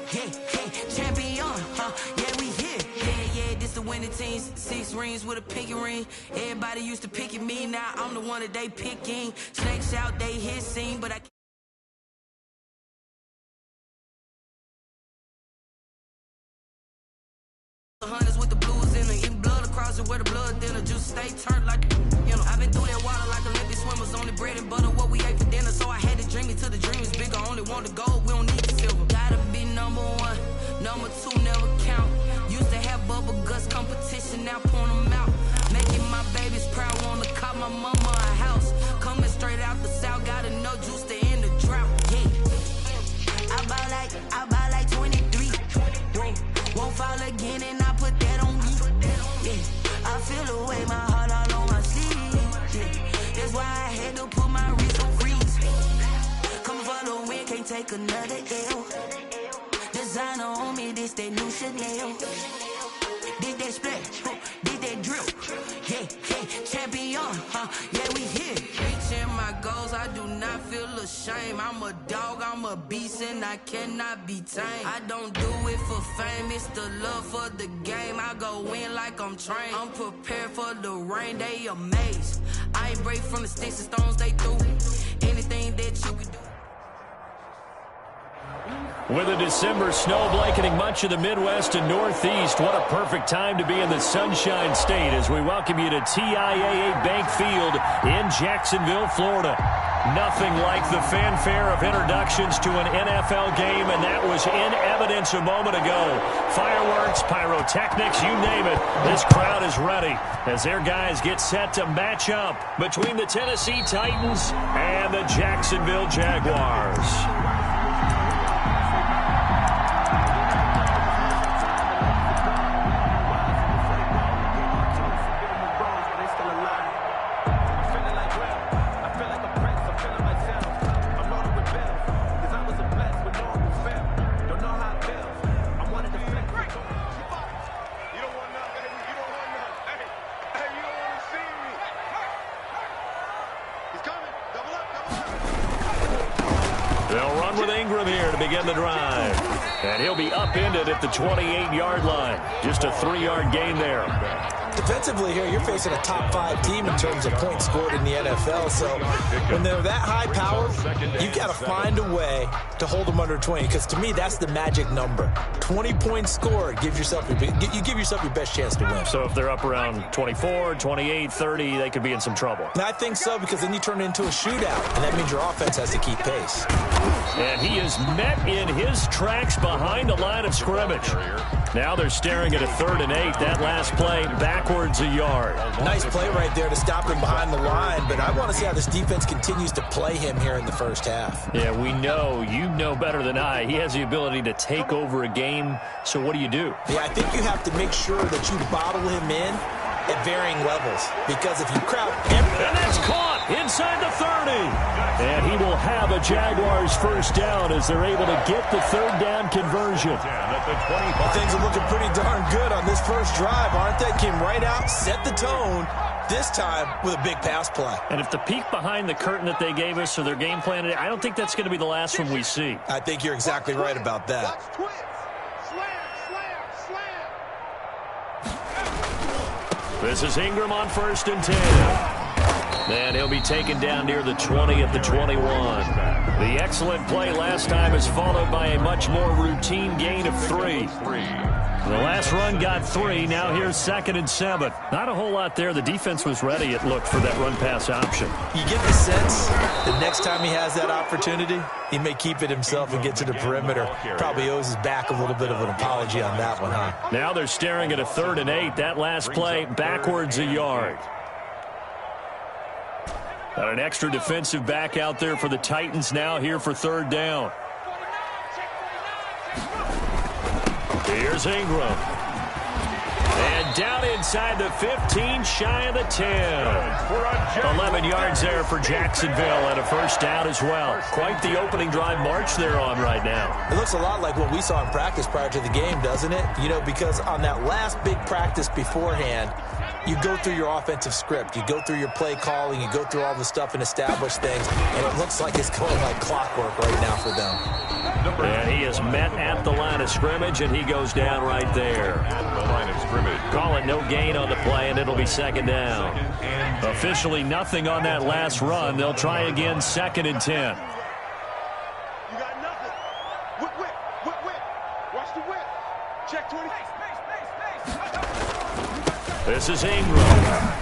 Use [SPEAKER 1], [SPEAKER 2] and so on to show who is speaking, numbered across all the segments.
[SPEAKER 1] Champion, yeah, we here. Yeah, this the winning teams. 6 rings with a pinky ring. Everybody used to pick at me, now I'm the one that they picking. Snakes out, they hissing, but I hunters with the blues in it, eating blood across it where the blood thinner, juice stay turned like, you know. I've been through that water like Olympic swimmers, only bread and butter what we ate for dinner, so I had to dream it till the dream is bigger. Only want the gold, we don't need the silver. Gotta be number 1, number 2 never count. Used to have bubble guts competition, now point them out. Making my babies proud, wanna cop my mama a house. Coming straight out the south, got enough juice to end the drought. Yeah, I buy like 23. Won't fall again and I put that on me. Yeah, I feel the way, my heart all on my sleeve. Yeah, that's why I had to put my wrist on freeze. Coming for the win, can't take another L. Designer on me, this that new Chanel. Did that splash, did that drill. Yeah, champion, yeah, we here. Reaching my goals, I do not feel ashamed. I'm a dog, I'm a beast, and I cannot be tamed. I don't do it for fame, it's the love for the game. I go in like I'm trained. I'm prepared for the rain, they amazed. I ain't break from the sticks and stones they threw. Anything that you could do.
[SPEAKER 2] With a December snow blanketing much of the Midwest and Northeast, what a perfect time to be in the Sunshine State as we welcome you to TIAA Bank Field in Jacksonville, Florida. Nothing like the fanfare of introductions to an NFL game, and that was in evidence a moment ago. Fireworks, pyrotechnics, you name it, this crowd is ready as their guys get set to match up between the Tennessee Titans and the Jacksonville Jaguars. Begin the drive, and he'll be upended at the 28-yard line. Just a 3-yard gain there.
[SPEAKER 3] Defensively here, you're facing a top 5 team in terms of points scored in the NFL, so when they're that high powered, you've got to find a way to hold them under 20, because to me, that's the magic number. 20 points scored, you give yourself your best chance to win.
[SPEAKER 2] So if they're up around 24, 28, 30, they could be in some trouble.
[SPEAKER 3] And I think so, because then you turn it into a shootout, and that means your offense has to keep pace.
[SPEAKER 2] And he is met in his tracks behind the line of scrimmage. Now they're staring at a 3rd and 8. That last play backwards a yard.
[SPEAKER 3] Nice play right there to stop him behind the line, but I want to see how this defense continues to play him here in the first half.
[SPEAKER 2] Yeah, we know, you know better than I, he has the ability to take over a game, so what do you do?
[SPEAKER 3] Yeah, I think you have to make sure that you bottle him in at varying levels, because if you crowd everything...
[SPEAKER 2] And that's caught inside the 30. And he will have a Jaguars first down as they're able to get the 3rd down conversion.
[SPEAKER 3] Well, things are looking pretty darn good on this first drive, aren't they? Came right out, set the tone, this time with a big pass play.
[SPEAKER 2] And if the peek behind the curtain that they gave us or their game plan, I don't think that's going to be the last one we see.
[SPEAKER 3] I think you're exactly right about that.
[SPEAKER 2] This is Ingram on 1st and 10. And he'll be taken down near the 20 at the 21. The excellent play last time is followed by a much more routine gain of 3. The last run got 3. Now here's 2nd and 7. Not a whole lot there. The defense was ready, it looked, for that run-pass option.
[SPEAKER 3] You get the sense the next time he has that opportunity, he may keep it himself and get to the perimeter. Probably owes his back a little bit of an apology on that one, huh?
[SPEAKER 2] Now they're staring at a 3rd and 8. That last play backwards a yard. Got an extra defensive back out there for the Titans now here for 3rd down. Here's Ingram. And down inside the 15, shy of the 10. 11 yards there for Jacksonville and a first down as well. Quite the opening drive march they're on right now.
[SPEAKER 3] It looks a lot like what we saw in practice prior to the game, doesn't it? You know, because on that last big practice beforehand, you go through your offensive script. You go through your play calling. You go through all the stuff and establish things. And it looks like it's going like clockwork right now for them.
[SPEAKER 2] And he is met at the line of scrimmage, and he goes down right there.
[SPEAKER 4] At the line of scrimmage.
[SPEAKER 2] Call it no gain on the play, and it'll be second down. Officially nothing on that last run. They'll try again, 2nd and 10.
[SPEAKER 5] You got nothing. Whip. Watch the whip. Check 20.
[SPEAKER 2] This is Ingram.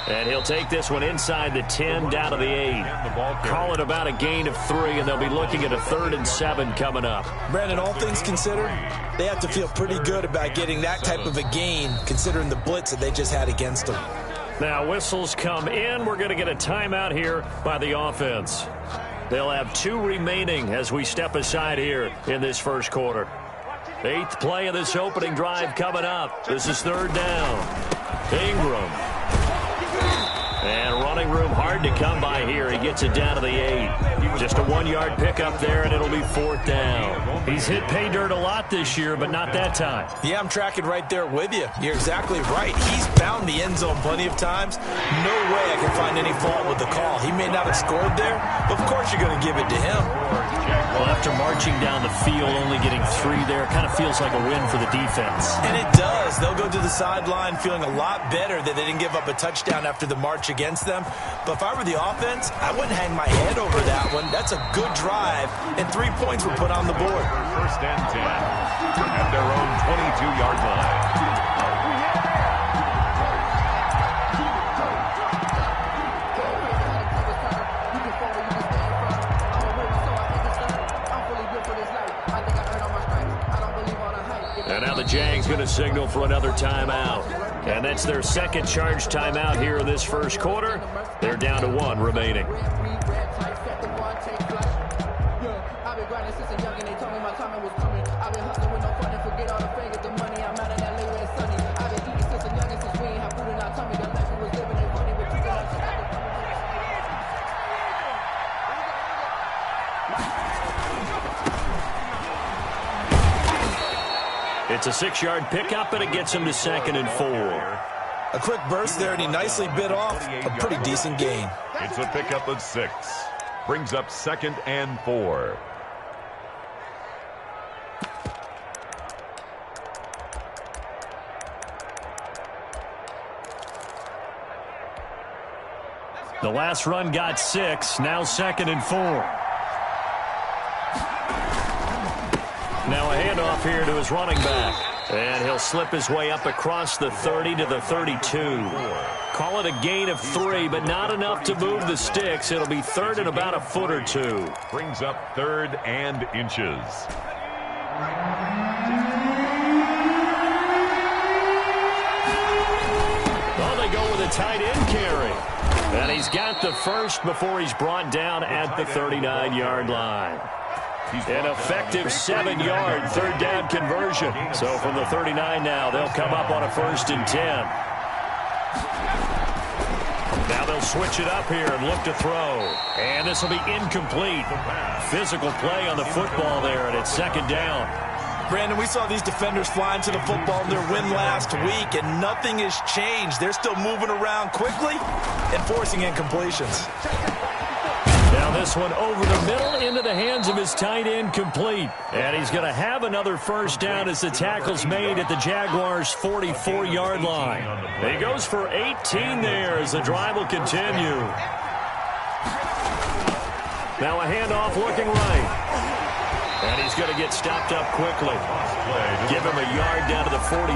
[SPEAKER 2] And he'll take this one inside the 10, down to the 8. Call it about a gain of 3, and they'll be looking at a 3rd and 7 coming up.
[SPEAKER 3] Brandon, all things considered, they have to feel pretty good about getting that type of a gain, considering the blitz that they just had against them.
[SPEAKER 2] Now whistles come in. We're going to get a timeout here by the offense. They'll have 2 remaining as we step aside here in this first quarter. 8th play of this opening drive coming up. This is 3rd down. Ingram. And running room hard to come by here. He gets it down to the 8. Just a 1-yard pickup there, and it'll be 4th down. He's hit pay dirt a lot this year, but not that time.
[SPEAKER 3] Yeah, I'm tracking right there with you. You're exactly right. He's found the end zone plenty of times. No way I can find any fault with the call. He may not have scored there, but of course you're going to give it to him.
[SPEAKER 2] Well, after marching down the field, only getting 3 there, kind of feels like a win for the defense.
[SPEAKER 3] And it does. They'll go to the sideline feeling a lot better that they didn't give up a touchdown after the march against them. But if I were the offense, I wouldn't hang my head over that one. That's a good drive, and 3 points were put on the board.
[SPEAKER 4] 1st and 10 at their own 22-yard line.
[SPEAKER 2] And now the Jags going to signal for another timeout. And that's their 2nd charge timeout here in this first quarter. They're down to 1 remaining. It's a 6-yard pickup, and it gets him to 2nd and 4.
[SPEAKER 3] A quick burst there, and he nicely bit off a pretty decent gain.
[SPEAKER 4] It's a pickup of 6. Brings up 2nd and 4.
[SPEAKER 2] The last run got 6. Now 2nd and 4. Now a handoff here to his running back. And he'll slip his way up across the 30 to the 32. Call it a gain of 3, but not enough to move the sticks. It'll be 3rd and about a foot or 2.
[SPEAKER 4] Brings up 3rd and inches.
[SPEAKER 2] Well, they go with a tight end carry. And he's got the first before he's brought down at the 39-yard line. An effective 7-yard 3rd down conversion. So from the 39 now, they'll come up on a 1st and 10. Now they'll switch it up here and look to throw. And this will be incomplete. Physical play on the football there, and it's 2nd down.
[SPEAKER 3] Brandon, we saw these defenders flying to the football in their win last week, and nothing has changed. They're still moving around quickly and forcing incompletions.
[SPEAKER 2] Now this one over the middle into the hands of his tight end, complete. And he's going to have another 1st down as the tackle's made at the Jaguars' 44-yard line. He goes for 18 there as the drive will continue. Now a handoff looking right. And he's going to get stopped up quickly. Give him a yard down to the 43.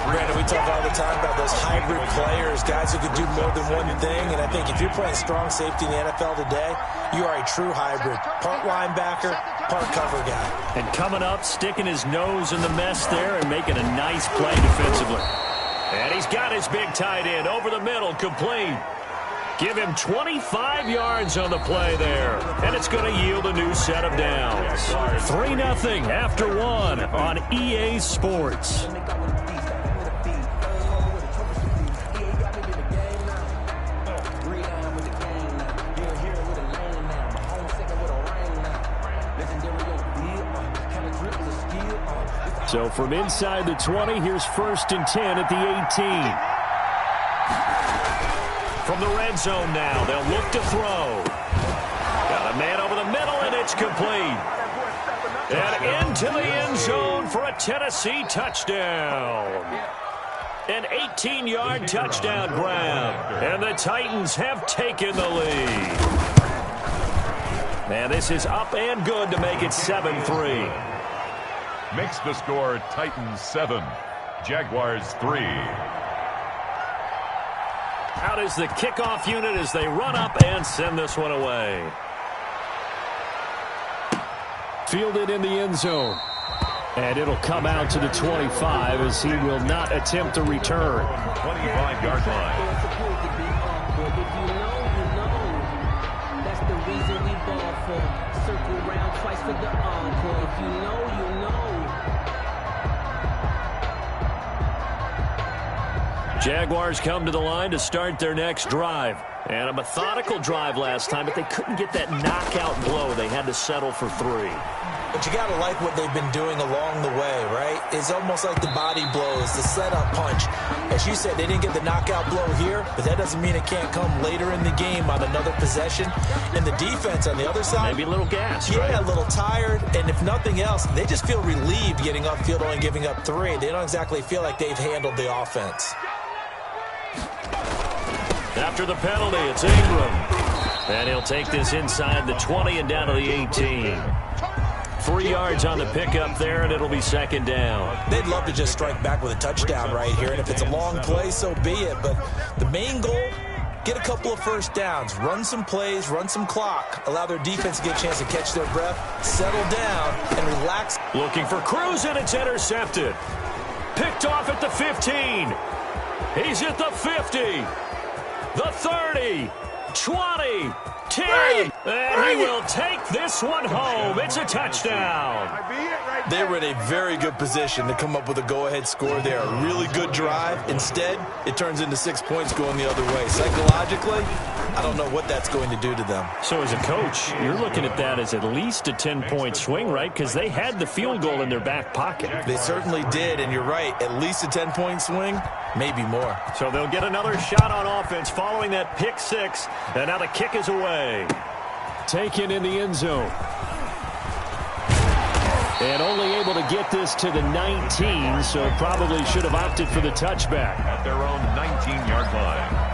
[SPEAKER 3] Brandon, we talk all the time about those hybrid players, guys who can do more than one thing. And I think if you're playing strong safety in the NFL today, you are a true hybrid. Part linebacker, part cover guy.
[SPEAKER 2] And coming up, sticking his nose in the mess there and making a nice play defensively. And he's got his big tight end over the middle, complete. Give him 25 yards on the play there. And it's going to yield a new set of downs. 3-0 after 1 on EA Sports. So from inside the 20, here's 1st and 10 at the 18. From the red zone now, they'll look to throw. Got a man over the middle, and it's complete. And into the end zone for a Tennessee touchdown. An 18-yard touchdown grab. And the Titans have taken the lead. And this is up and good to make it 7-3.
[SPEAKER 4] Makes the score Titans 7, Jaguars 3.
[SPEAKER 2] Out is the kickoff unit as they run up and send this one away. Fielded in the end zone. And it'll come out to the 25 as he will not attempt a return.
[SPEAKER 4] 25-yard line.
[SPEAKER 6] That's the reason we ball for. Circle round twice for the encore. If you know, you know.
[SPEAKER 2] Jaguars come to the line to start their next drive. And a methodical drive last time, but they couldn't get that knockout blow. They had to settle for 3.
[SPEAKER 3] But you got to like what they've been doing along the way, right? It's almost like the body blows, the setup punch. As you said, they didn't get the knockout blow here, but that doesn't mean it can't come later in the game on another possession. And the defense on the other side,
[SPEAKER 2] maybe a little gas,
[SPEAKER 3] yeah,
[SPEAKER 2] right?
[SPEAKER 3] A little tired. And if nothing else, they just feel relieved getting upfield only giving up 3. They don't exactly feel like they've handled the offense.
[SPEAKER 2] After the penalty, it's Ingram. And he'll take this inside the 20 and down to the 18. 3 yards on the pickup there, and it'll be 2nd down.
[SPEAKER 3] They'd love to just strike back with a touchdown right here, and if it's a long play, so be it. But the main goal, get a couple of first downs, run some plays, run some clock, allow their defense to get a chance to catch their breath, settle down, and relax.
[SPEAKER 2] Looking for Cruz, and it's intercepted. Picked off at the 15. He's at the 50. The 30. 20. 10. And he will take this one home. It's a touchdown.
[SPEAKER 3] They were in a very good position to come up with a go-ahead score there. A really good drive. Instead, it turns into 6 points going the other way. Psychologically, I don't know what that's going to do to them.
[SPEAKER 2] So as a coach, you're looking at that as at least a 10-point swing, right? Because they had the field goal in their back pocket.
[SPEAKER 3] They certainly did, and you're right. At least a 10-point swing, maybe more.
[SPEAKER 2] So they'll get another shot on offense following that pick 6. And now the kick is away. Taken in the end zone. And only able to get this to the 19, so probably should have opted for the touchback.
[SPEAKER 4] At their own 19-yard line.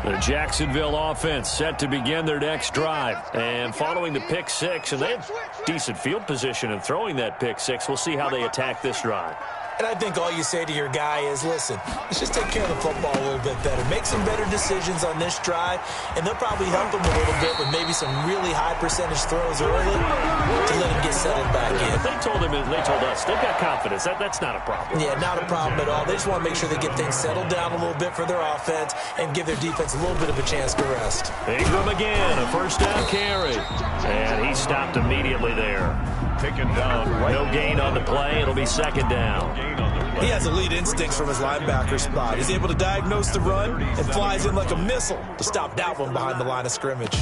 [SPEAKER 2] The Jacksonville offense set to begin their next drive. And following the pick 6, and they have decent field position in throwing that pick 6. We'll see how they attack this drive.
[SPEAKER 3] And I think all you say to your guy is, listen, let's just take care of the football a little bit better. Make some better decisions on this drive, and they'll probably help him a little bit with maybe some really high percentage throws early to let him get settled back in.
[SPEAKER 2] They told us they've got confidence. That's not a problem.
[SPEAKER 3] Yeah, not a problem at all. They just want to make sure they get things settled down a little bit for their offense and give their defense a little bit of a chance to rest.
[SPEAKER 2] Ingram again, a first down carry. And he stopped immediately there.
[SPEAKER 4] Taken down.
[SPEAKER 2] No gain on the play. It'll be 2nd down.
[SPEAKER 3] He has elite instincts from his linebacker spot. He's able to diagnose the run and flies in like a missile to stop that one behind the line of scrimmage.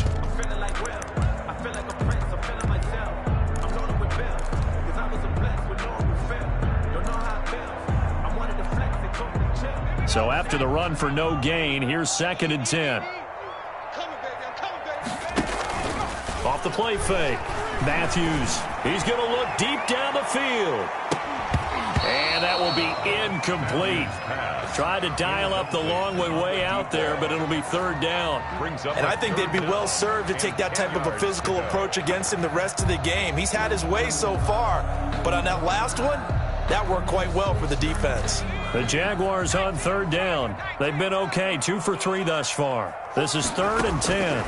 [SPEAKER 2] So after the run for no gain, here's 2nd and 10. Off the play fake. Matthews, he's going to look deep down the field. And that will be incomplete. Tried to dial up the long way out there, but it'll be 3rd down.
[SPEAKER 3] And I think they'd be well served to take that type of a physical approach against him the rest of the game. He's had his way so far, but on that last one, that worked quite well for the defense.
[SPEAKER 2] The Jaguars on 3rd down. They've been okay, 2 for 3 thus far. This is 3rd and 10.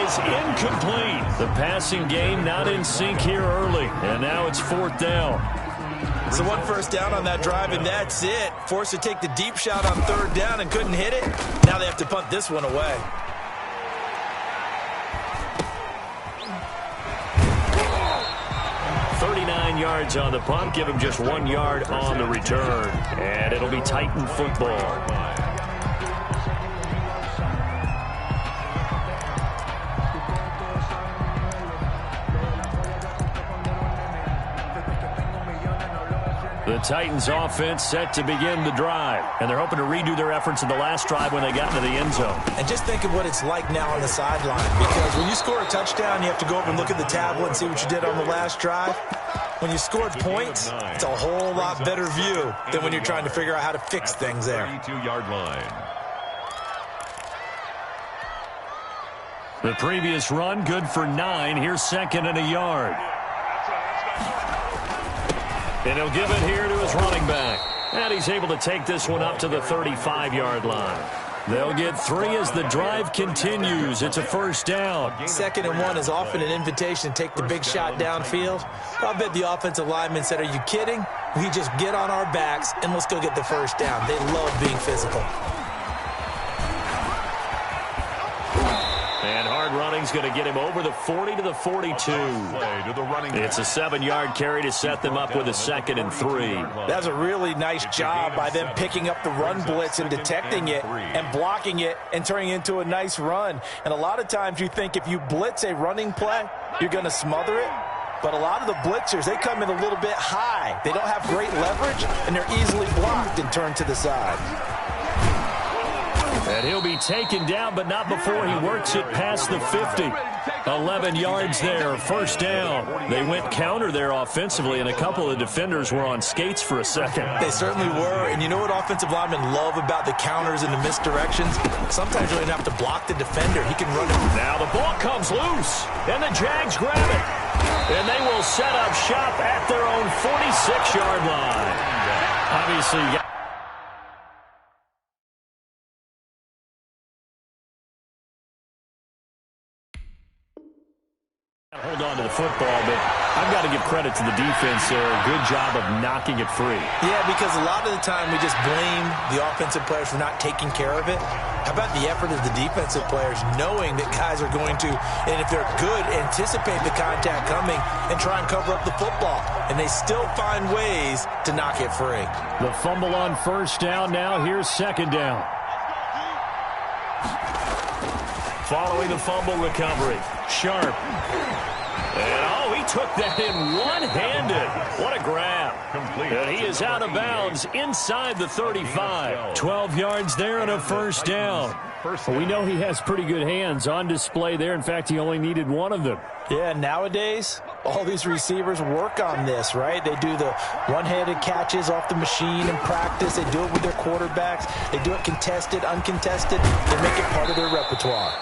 [SPEAKER 2] is incomplete. The passing game not in sync here early, and now it's 4th down.
[SPEAKER 3] So 1 first down on that drive, and that's it. Forced to take the deep shot on 3rd down and couldn't hit it. Now they have to punt this one away.
[SPEAKER 2] Yards on the punt, give him just 1 yard on the return, and it'll be Titan football. The Titans offense set to begin the drive, and they're hoping to redo their efforts in the last drive when they got into the end zone.
[SPEAKER 3] And just think of what it's like now on the sideline, because when you score a touchdown, you have to go over and look at the tablet and see what you did on the last drive. When you scored points, it's a whole lot better view than when you're trying to figure out how to fix things there.
[SPEAKER 4] 32-yard line.
[SPEAKER 2] The previous run, good for 9. Here's 2nd and a yard. And he'll give it here to his running back. And he's able to take this one up to the 35-yard line. They'll get 3 as the drive continues. It's a 1st down.
[SPEAKER 3] 2nd and 1 is often an invitation to take the big shot downfield. I bet the offensive lineman said, "Are you kidding? We just get on our backs and let's go get the 1st down." They love being physical.
[SPEAKER 2] And hard running's going to get him over the 40 to the 42. It's a 7-yard carry to set them up with a 2nd and 3.
[SPEAKER 3] That's a really nice job by them picking up the run blitz and detecting it and blocking it and turning it into a nice run. And a lot of times you think if you blitz a running play, you're going to smother it. But a lot of the blitzers, they come in a little bit high. They don't have great leverage, and they're easily blocked and turned to the side.
[SPEAKER 2] And he'll be taken down, but not before he works it past the 50. 11 yards there, 1st down. They went counter there offensively, and a couple of defenders were on skates for a second.
[SPEAKER 3] They certainly were, and you know what offensive linemen love about the counters and the misdirections? Sometimes you don't have to block the defender. He can run it.
[SPEAKER 2] Now the ball comes loose, and the Jags grab it. And they will set up shop at their own 46-yard line. Obviously, hold on to the football, but I've got to give credit to the defense there. A good job of knocking it free.
[SPEAKER 3] Yeah, because a lot of the time we just blame the offensive players for not taking care of it. How about the effort of the defensive players knowing that guys are going to, and if they're good, anticipate the contact coming and try and cover up the football. And they still find ways to knock it free.
[SPEAKER 2] The fumble on 1st down now. Here's 2nd down. Following the fumble recovery, Sharp. And, he took that in one-handed. What a grab. And he is out of bounds inside the 35. 12 yards there and a 1st down. We know he has pretty good hands on display there. In fact, he only needed 1 of them.
[SPEAKER 3] Yeah, nowadays, all these receivers work on this, right? They do the one-handed catches off the machine in practice. They do it with their quarterbacks. They do it contested, uncontested. They make it part of their repertoire.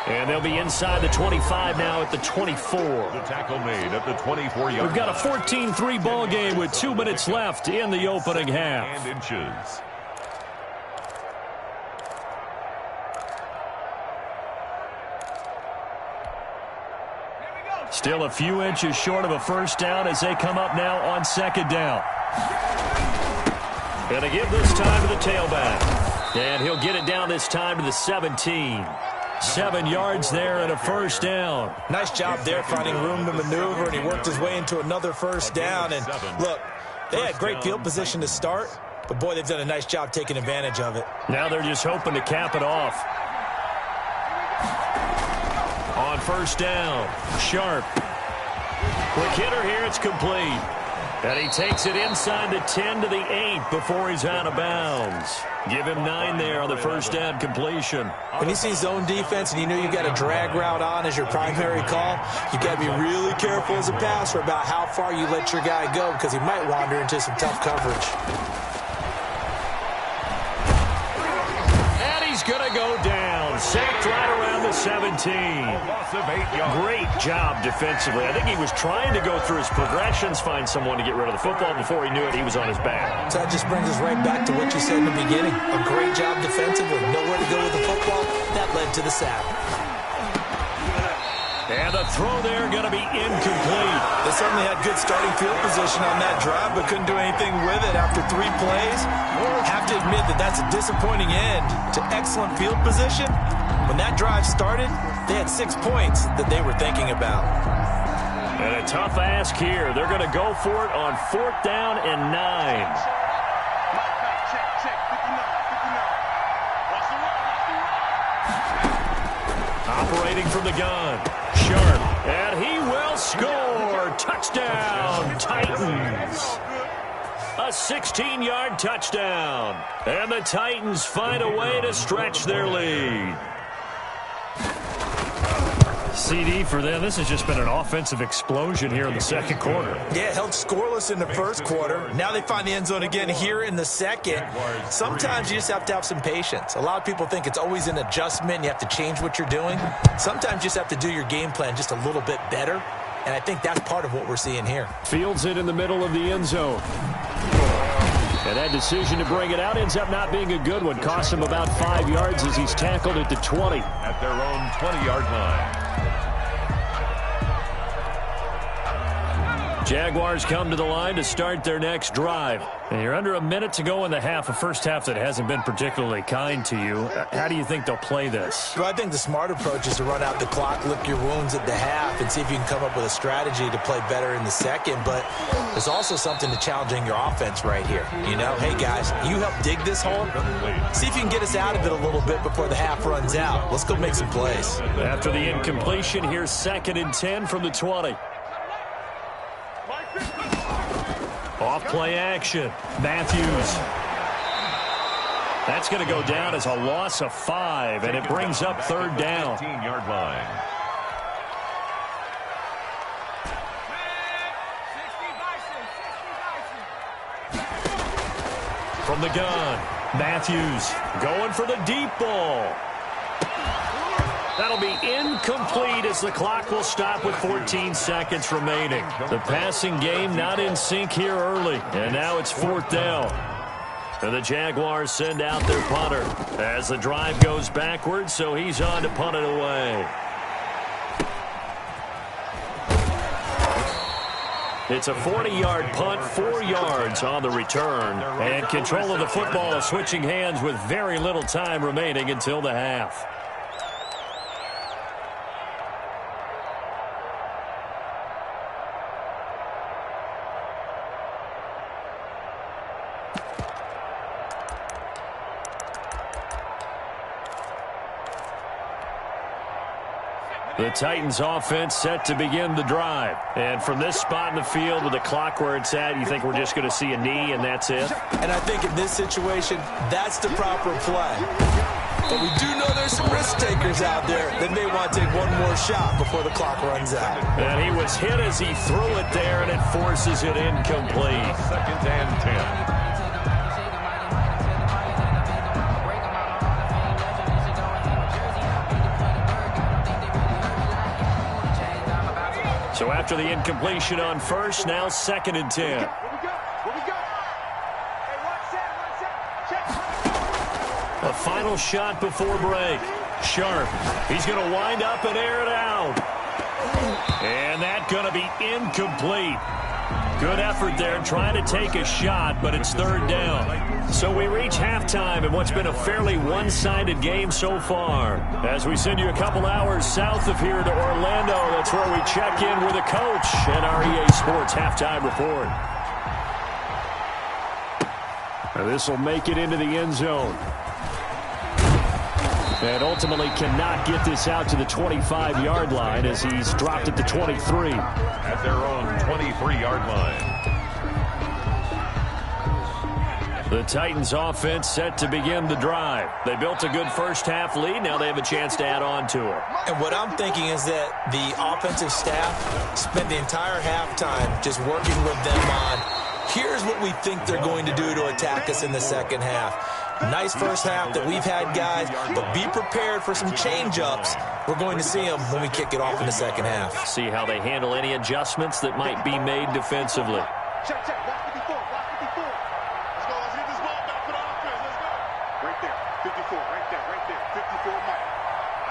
[SPEAKER 2] And they'll be inside the 25 now at the 24.
[SPEAKER 4] The tackle made at the 24-yard.
[SPEAKER 2] We've got a 14-3 ball game with 2 minutes left in the opening half.
[SPEAKER 4] And inches.
[SPEAKER 2] Still a few inches short of a 1st down as they come up now on 2nd down. And they give this time to the tailback. And he'll get it down this time to the 17. 7 yards there and a 1st down.
[SPEAKER 3] Nice job there finding room to maneuver, and he worked his way into another 1st down. And look, they had great field position to start, but boy, they've done a nice job taking advantage of it.
[SPEAKER 2] Now they're just hoping to cap it off. On 1st down, Sharp. Quick hitter here, it's complete. And he takes it inside the 10 to the 8 before he's out of bounds. Give him 9 there on the 1st down completion.
[SPEAKER 3] When you see zone defense and you know you've got a drag route on as your primary call, you got to be really careful as a passer about how far you let your guy go because he might wander into some tough coverage.
[SPEAKER 2] And he's going to go down. Sacked right around the 17. Great job defensively. I think he was trying to go through his progressions, find someone to get rid of the football. Before he knew it, he was on his back.
[SPEAKER 3] So that just brings us right back to what you said in the beginning. A great job defensively. Nowhere to go with the football. That led to the sack.
[SPEAKER 2] And the throw there going to be incomplete.
[SPEAKER 3] They certainly had good starting field position on that drive, but couldn't do anything with it after 3 plays. Have to admit that that's a disappointing end to excellent field position. When that drive started, they had 6 points that they were thinking about.
[SPEAKER 2] And a tough ask here. They're going to go for it on 4th down and 9. Operating from the gun, Sharp, and he will score. Touchdown, Titans. A 16-yard touchdown. And the Titans find a way to stretch their lead. CD for them. This has just been an offensive explosion here in the second quarter.
[SPEAKER 3] Yeah, held scoreless in the first quarter. Now they find the end zone again here in the second. Sometimes you just have to have some patience. A lot of people think it's always an adjustment. You have to change what you're doing. Sometimes you just have to do your game plan just a little bit better. And I think that's part of what we're seeing here.
[SPEAKER 2] Fields it in the middle of the end zone. And that decision to bring it out ends up not being a good one. Costs him about 5 yards as he's tackled at the 20.
[SPEAKER 4] At their own 20-yard line.
[SPEAKER 2] Jaguars come to the line to start their next drive. And you're under a minute to go in the half, a first half that hasn't been particularly kind to you. How do you think they'll play this?
[SPEAKER 3] Well, I think the smart approach is to run out the clock, lick your wounds at the half, and see if you can come up with a strategy to play better in the second. But there's also something to challenging your offense right here. You know, hey, guys, you help dig this hole. See if you can get us out of it a little bit before the half runs out. Let's go make some plays.
[SPEAKER 2] After the incompletion, here's 2nd and 10 from the 20. Off play action. Matthews. That's going to go down as a loss of 5, and it brings up 3rd down.
[SPEAKER 4] 15-yard line.
[SPEAKER 2] From the gun, Matthews going for the deep ball. That'll be incomplete as the clock will stop with 14 seconds remaining. The passing game not in sync here early, and now it's 4th down. And the Jaguars send out their punter as the drive goes backwards, so he's on to punt it away. It's a 40-yard punt, 4 yards on the return, and control of the football switching hands with very little time remaining until the half. The Titans offense set to begin the drive. And from this spot in the field with the clock where it's at, you think we're just going to see a knee and that's it?
[SPEAKER 3] And I think in this situation, that's the proper play. But we do know there's some risk takers out there that may want to take one more shot before the clock runs out.
[SPEAKER 2] And he was hit as he threw it there, and it forces it incomplete.
[SPEAKER 4] 2nd and 10.
[SPEAKER 2] So after the incompletion on first, now 2nd and 10. A final shot before break. Sharp. He's going to wind up and air it out. And that's going to be incomplete. Good effort there trying to take a shot, but it's 3rd down. So we reach halftime in what's been a fairly one-sided game so far. As we send you a couple hours south of here to Orlando, that's where we check in with the coach and our EA Sports halftime report. And this will make it into the end zone. And ultimately cannot get this out to the 25-yard line as he's dropped at the 23.
[SPEAKER 4] At their own 23-yard line.
[SPEAKER 2] The Titans offense set to begin the drive. They built a good first half lead. Now they have a chance to add on to it.
[SPEAKER 3] And what I'm thinking is that the offensive staff spent the entire halftime just working with them on, here's what we think they're going to do to attack us in the second half. Nice first half that we've had, guys, but be prepared for some change-ups. We're going to see them when we kick it off in the second half.
[SPEAKER 2] See how they handle any adjustments that might be made defensively.
[SPEAKER 5] Check, check. Watch 54. Watch 54. Let's go. Let's get this ball back for the offense. Let's go. Right there. 54. Right there. Right there. 54, Mike.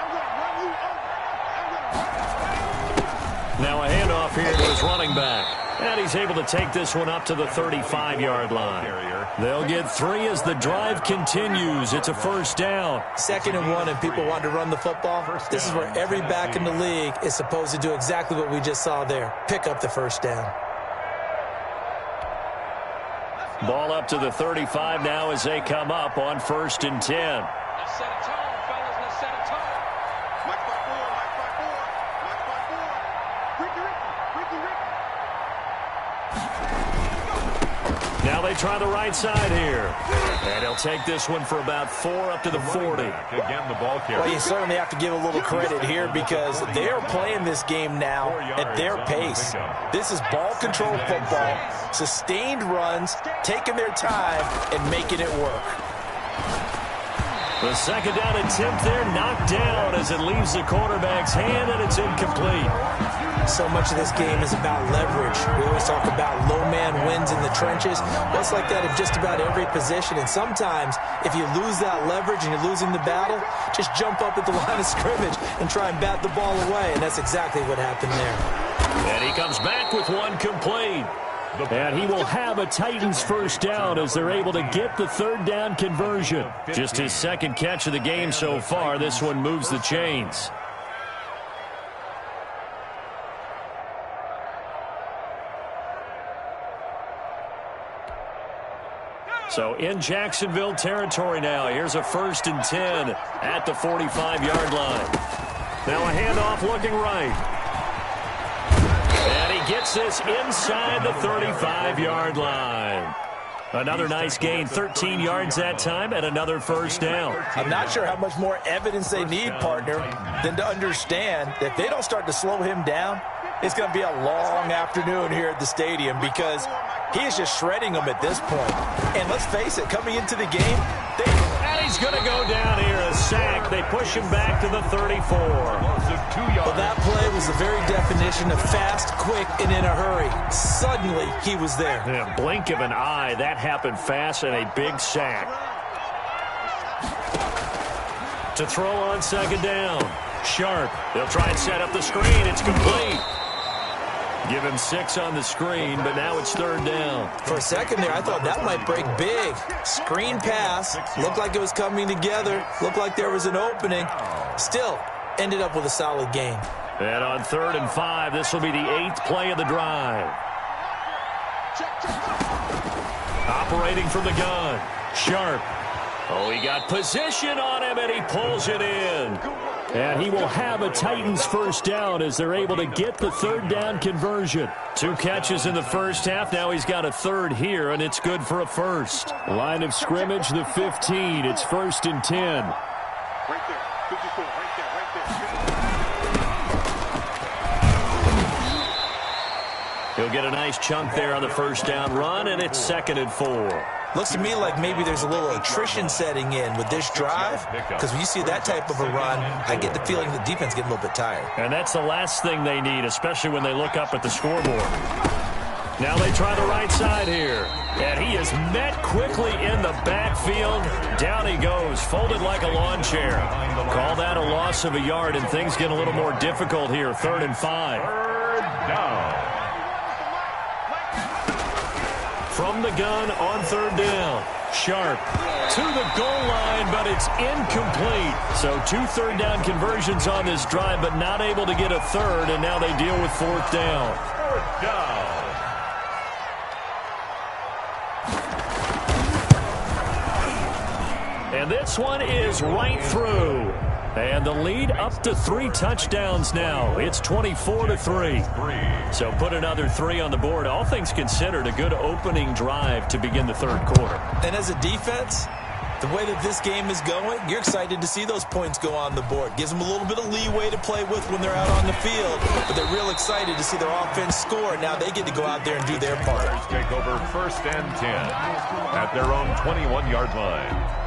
[SPEAKER 5] I'm going to run you over. I'm going to run you over.
[SPEAKER 2] handoff here to his running back. And he's able to take this one up to the 35-yard line. They'll get 3 as the drive continues. It's a first down.
[SPEAKER 3] 2nd and 1, and people want to run the football. This is where every back in the league is supposed to do exactly what we just saw there. Pick up the first down.
[SPEAKER 2] Ball up to the 35 now as they come up on 1st and 10.
[SPEAKER 5] Let's set a tone, fellas. Let's set a tone. Mike by 4, Mike by 4, Mike by 4. Ricky.
[SPEAKER 2] Now they try the right side here. And he'll take this one for about 4 up to the 40.
[SPEAKER 4] Again, the ball carrier.
[SPEAKER 3] Well, you certainly have to give a little credit here because they're playing this game now at their pace. This is ball control football, sustained runs, taking their time, and making it work.
[SPEAKER 2] The second down attempt there knocked down as it leaves the quarterback's hand, and it's incomplete.
[SPEAKER 3] So much of this game is about leverage. We always talk about low man wins in the trenches. Well, it's like that in just about every position. And sometimes, if you lose that leverage and you're losing the battle, just jump up at the line of scrimmage and try and bat the ball away. And that's exactly what happened there.
[SPEAKER 2] And he comes back with one complete. And he will have a Titans first down as they're able to get the 3rd down conversion. Just his 2nd catch of the game so far. This one moves the chains. So in Jacksonville territory now. Here's a 1st and 10 at the 45-yard line. Now a handoff looking right. And he gets this inside the 35-yard line. Another nice gain, 13 yards that time, and another first down.
[SPEAKER 3] I'm not sure how much more evidence they need, partner, than to understand that if they don't start to slow him down, it's going to be a long afternoon here at the stadium because he is just shredding them at this point. And let's face it, coming into the game,
[SPEAKER 2] and he's going to go down here, a sack. They push him back to the 34.
[SPEAKER 3] Well, that play was the very definition of fast, quick, and in a hurry. Suddenly, he was there.
[SPEAKER 2] In a blink of an eye, that happened fast and a big sack. To throw on 2nd down. Sharp. They'll try and set up the screen. It's complete. Give him 6 on the screen, but now it's 3rd down.
[SPEAKER 3] For a second there, I thought that might break big. Screen pass. Looked like it was coming together. Looked like there was an opening. Still, ended up with a solid gain.
[SPEAKER 2] And on 3rd and 5, this will be the 8th play of the drive. Operating from the gun. Sharp. Oh, he got position on him, and he pulls it in. And he will have a Titans first down as they're able to get the 3rd down conversion. 2 catches in the first half. Now he's got a 3rd here, and it's good for a first. Line of scrimmage, the 15. It's 1st and 10.
[SPEAKER 5] Right there. 54. Right there.
[SPEAKER 2] He'll get a nice chunk there on the first down run, and it's 2nd and 4.
[SPEAKER 3] Looks to me like maybe there's a little attrition setting in with this drive, because when you see that type of a run, I get the feeling the defense getting a little bit tired.
[SPEAKER 2] And that's the last thing they need, especially when they look up at the scoreboard. Now they try the right side here. And he is met quickly in the backfield. Down he goes, folded like a lawn chair. Call that a loss of a yard, and things get a little more difficult here. 3rd and 5.
[SPEAKER 4] 3rd down.
[SPEAKER 2] From the gun on 3rd down. Sharp to the goal line, but it's incomplete. So 2 3rd down conversions on this drive, but not able to get a 3rd, and now they deal with 4th down.
[SPEAKER 4] 4th down.
[SPEAKER 2] And this one is right through. And the lead up to 3 touchdowns now. It's 24-3. So put another 3 on the board. All things considered, a good opening drive to begin the 3rd quarter.
[SPEAKER 3] And as a defense, the way that this game is going, you're excited to see those points go on the board. Gives them a little bit of leeway to play with when they're out on the field. But they're real excited to see their offense score. Now they get to go out there and do their part.
[SPEAKER 4] Take over 1st and 10 at their own 21-yard line.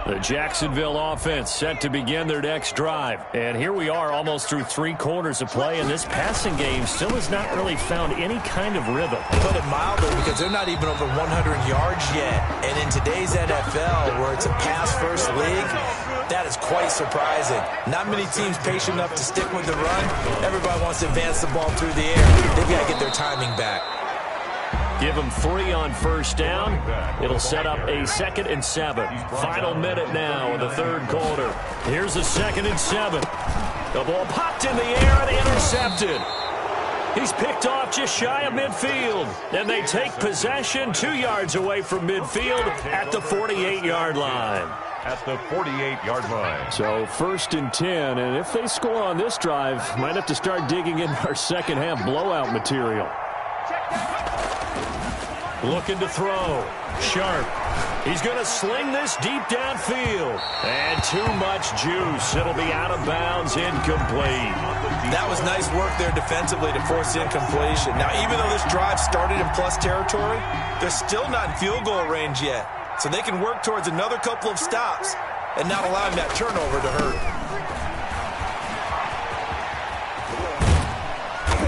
[SPEAKER 2] The Jacksonville offense set to begin their next drive. And here we are almost through 3 quarters of play, and this passing game still has not really found any kind of rhythm.
[SPEAKER 3] Put it mildly, because they're not even over 100 yards yet. And in today's NFL, where it's a pass-first league, that is quite surprising. Not many teams patient enough to stick with the run. Everybody wants to advance the ball through the air. They've got to get their timing back.
[SPEAKER 2] Give them 3 on first down. It'll set up a 2nd and 7. Final minute now in the 3rd quarter. Here's a 2nd and 7. The ball popped in the air and intercepted. He's picked off just shy of midfield. And they take possession 2 yards away from midfield at the 48-yard line.
[SPEAKER 4] At the 48-yard line.
[SPEAKER 2] So 1st and 10, and if they score on this drive, might have to start digging in our second-half blowout material. Looking to throw. Sharp. He's going to sling this deep downfield. And too much juice. It'll be out of bounds, incomplete.
[SPEAKER 3] That was nice work there defensively to force incompletion. Now, even though this drive started in plus territory, they're still not in field goal range yet. So they can work towards another couple of stops and not allowing that turnover to hurt.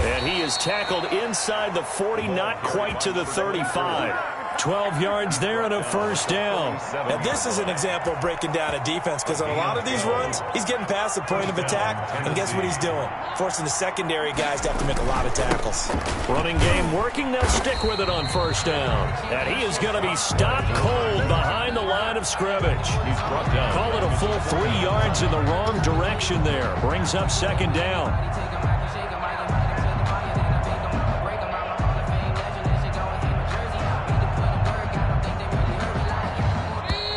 [SPEAKER 2] And he is tackled inside the 40, not quite to the 35. 12 yards there and a first down.
[SPEAKER 3] Now, this is an example of breaking down a defense, because on a lot of these runs, he's getting past the point of attack, and guess what he's doing? Forcing the secondary guys to have to make a lot of tackles.
[SPEAKER 2] Running game working. They'll stick with it on first down. And he is going to be stopped cold behind the line of scrimmage.
[SPEAKER 4] He's brought down.
[SPEAKER 2] Call it a full 3 yards in the wrong direction there. Brings up 2nd down.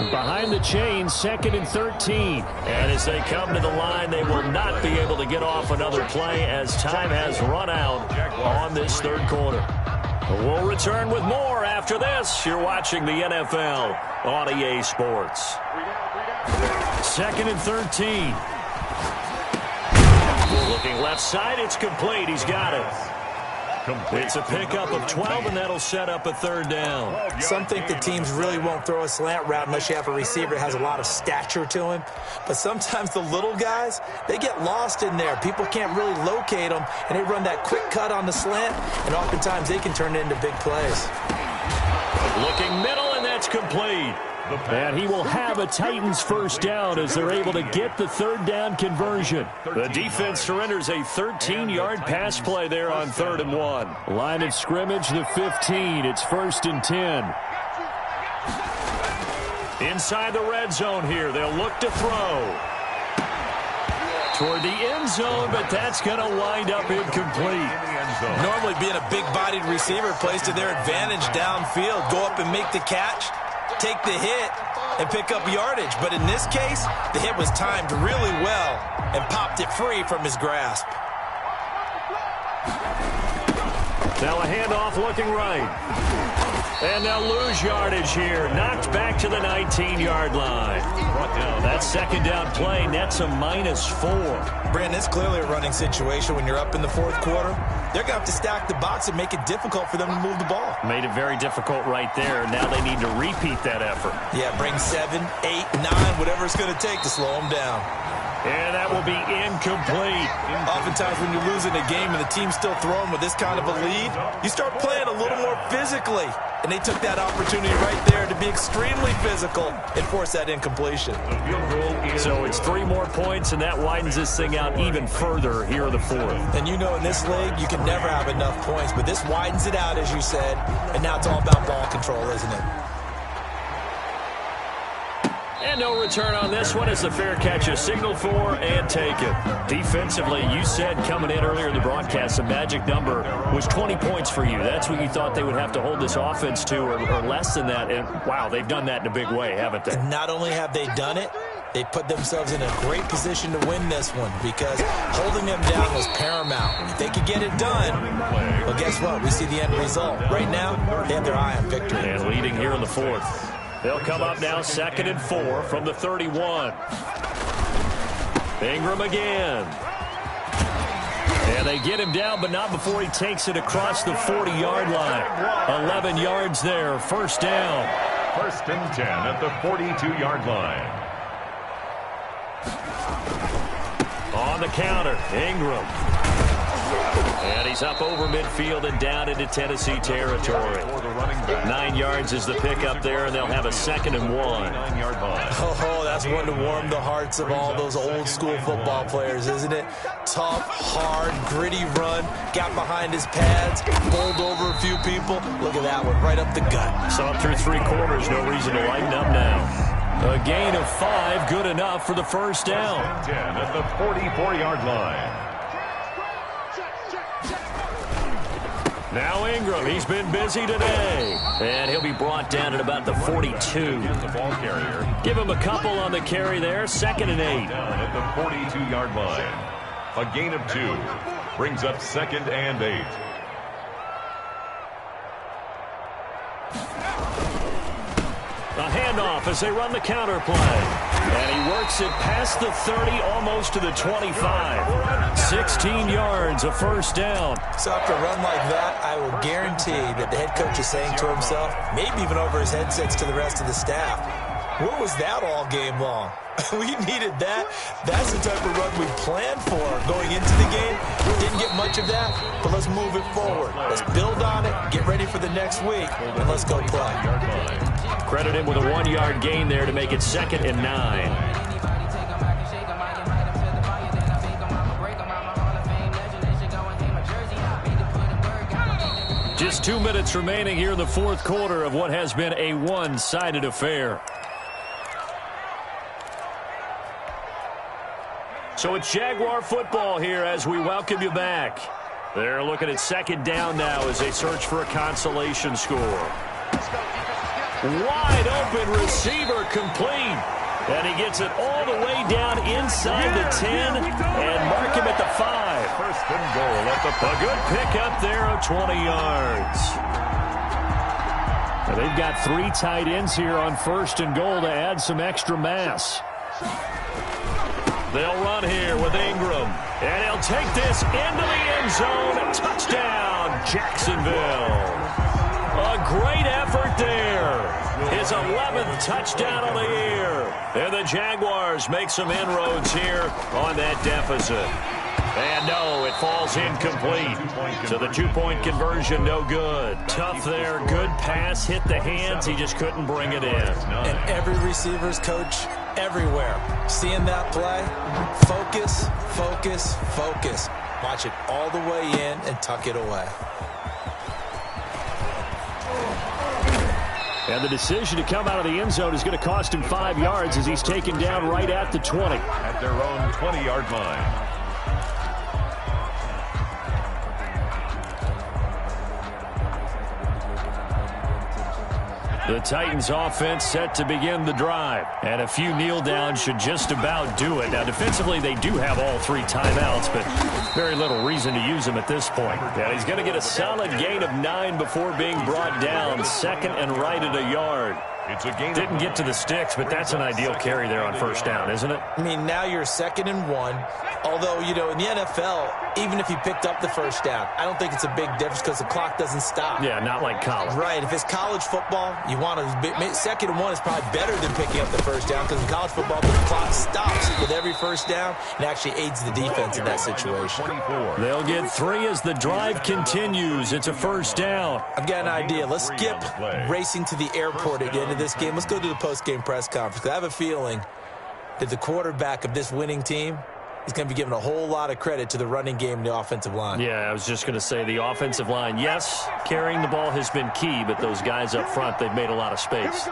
[SPEAKER 2] Behind the chains, 2nd and 13. And as they come to the line, they will not be able to get off another play as time has run out on this 3rd quarter. We'll return with more after this. You're watching the NFL on EA Sports. 2nd and 13. Looking left side, it's complete. He's got it. It's a pickup of 12, and that'll set up a 3rd down.
[SPEAKER 3] Some think the teams really won't throw a slant route unless you have a receiver that has a lot of stature to him. But sometimes the little guys, they get lost in there. People can't really locate them, and they run that quick cut on the slant, and oftentimes they can turn it into big plays.
[SPEAKER 2] Looking middle, and that's complete. And he will have a Titans first down as they're able to get the 3rd down conversion. The defense surrenders a 13-yard pass play there on 3rd and 1. Line of scrimmage, the 15. It's 1st and 10. Inside the red zone here. They'll look to throw. Toward the end zone, but that's going to wind up incomplete.
[SPEAKER 3] Normally being a big-bodied receiver plays to their advantage downfield. Go up and make the catch, take the hit, and pick up yardage. But in this case, the hit was timed really well and popped it free from his grasp.
[SPEAKER 2] Now a handoff looking right. And they'll lose yardage here. Knocked back to the 19-yard line. That 2nd down play nets a -4.
[SPEAKER 3] Brandon, it's clearly a running situation when you're up in the 4th quarter. They're going to have to stack the box and make it difficult for them to move the ball.
[SPEAKER 2] Made it very difficult right there. Now they need to repeat that effort.
[SPEAKER 3] Yeah, bring 7, 8, 9, whatever it's going to take to slow them down.
[SPEAKER 2] And that will be incomplete.
[SPEAKER 3] Oftentimes when you're losing a game and the team's still throwing with this kind of a lead, you start playing a little more physically. And they took that opportunity right there to be extremely physical and force that incompletion.
[SPEAKER 2] So it's 3 more points, and that widens this thing out even further here in the 4th.
[SPEAKER 3] And you know in this league, you can never have enough points, but this widens it out, as you said, and now it's all about ball control, isn't it?
[SPEAKER 2] And no return on this one as the fair catch is signaled for and taken. Defensively, you said coming in earlier in the broadcast, the magic number was 20 points for you. That's what you thought they would have to hold this offense to, or less than that. And, wow, they've done that in a big way, haven't they?
[SPEAKER 3] And not only have they done it, they put themselves in a great position to win this one because holding them down was paramount. If they could get it done, well, guess what? We see the end result. Right now, they have their eye on victory.
[SPEAKER 2] And leading here in the 4th. They'll come up now 2nd and 4 from the 31. Ingram again. And they get him down, but not before he takes it across the 40-yard line. 11 yards there, first down.
[SPEAKER 4] 1st and 10 at the 42-yard line.
[SPEAKER 2] On the counter, Ingram. And he's up over midfield and down into Tennessee territory. 9 yards is the pickup there, and they'll have a 2nd and 1.
[SPEAKER 3] Oh, that's one to warm the hearts of all those old-school football players, isn't it? Tough, hard, gritty run. Got behind his pads, bowled over a few people. Look at that one, right up the gut.
[SPEAKER 2] Saw him through 3 quarters. No reason to lighten up now. A gain of 5, good enough for the first down.
[SPEAKER 4] 10 at the 44-yard line.
[SPEAKER 2] Now Ingram, he's been busy today. And he'll be brought down at about the 42.
[SPEAKER 4] The ball carrier.
[SPEAKER 2] Give him a couple on the carry there. 2nd and 8.
[SPEAKER 4] Down at the 42-yard line. A gain of 2. Brings up 2nd and 8.
[SPEAKER 2] A handoff as they run the counter play. And he works it past the 30, almost to the 25. 16 yards, a first down.
[SPEAKER 3] So after a run like that, I will guarantee that the head coach is saying to himself, maybe even over his headsets to the rest of the staff, where was that all game long? We needed that. That's the type of run we planned for going into the game. Didn't get much of that, but let's move it forward. Let's build on it, get ready for the next week, and let's go play.
[SPEAKER 2] Credit him with a 1-yard gain there to make it 2nd and 9. Just 2 minutes remaining here in the 4th quarter of what has been a one-sided affair. So it's Jaguar football here as we welcome you back. They're looking at 2nd down now as they search for a consolation score. Wide open receiver complete. And he gets it all the way down inside the 10 and mark him at the 5.
[SPEAKER 4] 1st and goal at the 5.
[SPEAKER 2] A good pickup there of 20 yards. Now they've got 3 tight ends here on 1st and goal to add some extra mass. They'll run here with Ingram. And he'll take this into the end zone. Touchdown, Jacksonville. A great effort there. His 11th touchdown of the year. And the Jaguars make some inroads here on that deficit. And no, it falls incomplete. So the 2-point conversion, no good. Tough there, good pass, hit the hands. He just couldn't bring it in.
[SPEAKER 3] And every receiver's coach everywhere. Seeing that play, focus, focus, focus. Watch it all the way in and tuck it away.
[SPEAKER 2] And the decision to come out of the end zone is going to cost him 5 yards as he's taken down right at the 20.
[SPEAKER 4] At their own 20-yard line.
[SPEAKER 2] The Titans offense set to begin the drive. And a few kneel downs should just about do it. Now, defensively, they do have all 3 timeouts, but very little reason to use them at this point. And he's going to get a solid gain of 9 before being brought down. 2nd and right at a yard.
[SPEAKER 4] It's a gain.
[SPEAKER 2] Didn't get to the sticks, but that's an ideal carry there on 1st down, isn't it?
[SPEAKER 3] I mean, now you're 2nd and 1. Although, you know, in the NFL, even if he picked up the 1st down, I don't think it's a big difference because the clock doesn't stop.
[SPEAKER 2] Yeah, not like college.
[SPEAKER 3] Right. If it's college football, you want to 2nd and 1 is probably better than picking up the 1st down because in college football, the clock stops with every 1st down and actually aids the defense in that situation.
[SPEAKER 2] They'll get 3 as the drive continues. It's a 1st down.
[SPEAKER 3] I've got an idea. Let's skip racing to the airport at the end of this game. Let's go to the post-game press conference. I have a feeling that the quarterback of this winning team is going to be given a whole lot of credit to the running game and the offensive line.
[SPEAKER 2] Yeah, I was just going to say the offensive line. Yes, carrying the ball has been key, but those guys up front, they've made a lot of space.